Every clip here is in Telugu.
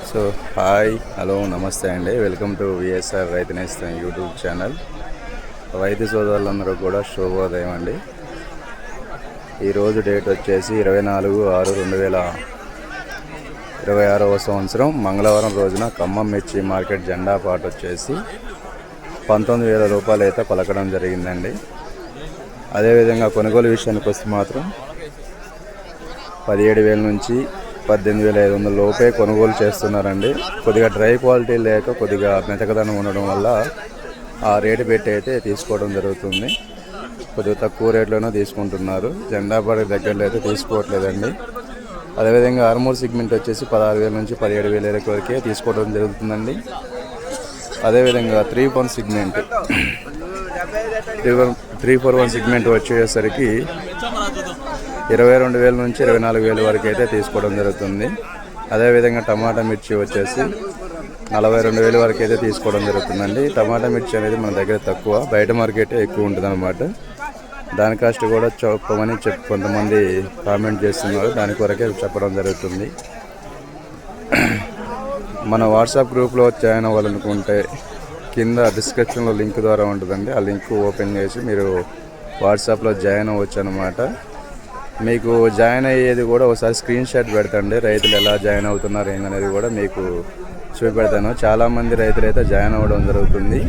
సో హాయ్ హలో నమస్తే అండి, welcome to VSR Rythu Nestham YouTube channel. రైతు సోదరులందరూ కూడా శుభోదయం అండి. ఈరోజు డేట్ వచ్చేసి 24/6/2026 సంవత్సరం మంగళవారం రోజున ఖమ్మం మిర్చి మార్కెట్ జెండా పాట వచ్చేసి 19,000 రూపాయలు అయితే పలకడం జరిగిందండి. అదేవిధంగా కొనుగోలు విషయానికి వస్తే మాత్రం 17,000 నుంచి 18,500 లోపే కొనుగోలు చేస్తున్నారండి. కొద్దిగా డ్రై క్వాలిటీ లేక కొద్దిగా మెతకదనం ఉండడం వల్ల ఆ రేటు పెట్టి అయితే తీసుకోవడం జరుగుతుంది. కొద్దిగా తక్కువ రేట్లోనే తీసుకుంటున్నారు. జెండా పాట దగ్గరలో అయితే తీసుకోవట్లేదండి. అదేవిధంగా ఆర్మూర్ సిగ్మెంట్ వచ్చేసి 16,000 నుంచి 17,000 వరకే తీసుకోవడం జరుగుతుందండి. అదేవిధంగా 341 సిగ్మెంట్ 341 సిగ్మెంట్ వచ్చేసరికి 22,000 నుంచి 24,000 వరకు అయితే తీసుకోవడం జరుగుతుంది. అదేవిధంగా టమాటా మిర్చి వచ్చేసి 42,000 వరకు అయితే తీసుకోవడం జరుగుతుందండి. టమాటా మిర్చి అనేది మన దగ్గర తక్కువ, బయట మార్కెట్ ఎక్కువ ఉంటుంది అన్నమాట. దాని కాస్ట్ కూడా చెప్పమని కొంతమంది కామెంట్ చేస్తున్నారు, దాని కొరకే చెప్పడం జరుగుతుంది. మన వాట్సాప్ గ్రూప్లో జాయిన్ అవ్వాలనుకుంటే కింద డిస్క్రిప్షన్లో లింక్ ద్వారా ఉంటుందండి. ఆ లింక్ ఓపెన్ చేసి మీరు వాట్సాప్లో జాయిన్ అవ్వచ్చు అనమాట. మీకు జాయిన్ అయ్యేది కూడా ఒకసారి స్క్రీన్ షాట్ పెడతాండి, రైతులు ఎలా జాయిన్ అవుతున్నారు ఏందనేది కూడా మీకు చూపెడతాను. చాలామంది రైతులు అయితే జాయిన్ అవ్వడం జరుగుతుంది.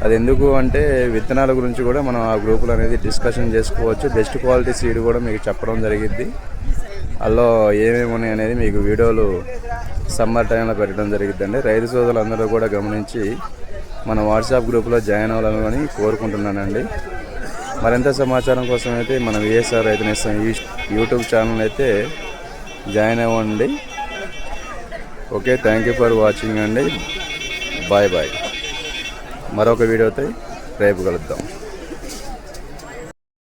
అది ఎందుకు అంటే విత్తనాల గురించి కూడా మనం ఆ గ్రూపులో అనేది డిస్కషన్ చేసుకోవచ్చు. బెస్ట్ క్వాలిటీ సీడ్ కూడా మీకు చెప్పడం జరిగింది. అందులో ఏమేమి ఉన్నాయి అనేది మీకు వీడియోలు సమ్మర్ టైంలో పెట్టడం జరిగిద్దండి. రైతు సోదరులు అందరూ కూడా గమనించి మన వాట్సాప్ గ్రూప్లో జాయిన్ అవ్వాలని కోరుకుంటున్నానండి. మరింత సమాచారం కోసం అయితే మన VSR Rythu Nestham YouTube channel అయితే జాయిన్ అవ్వండి. Okay, thank you for watching అండి. Bye bye. మరొక వీడియోతో రేపు కలుద్దాం.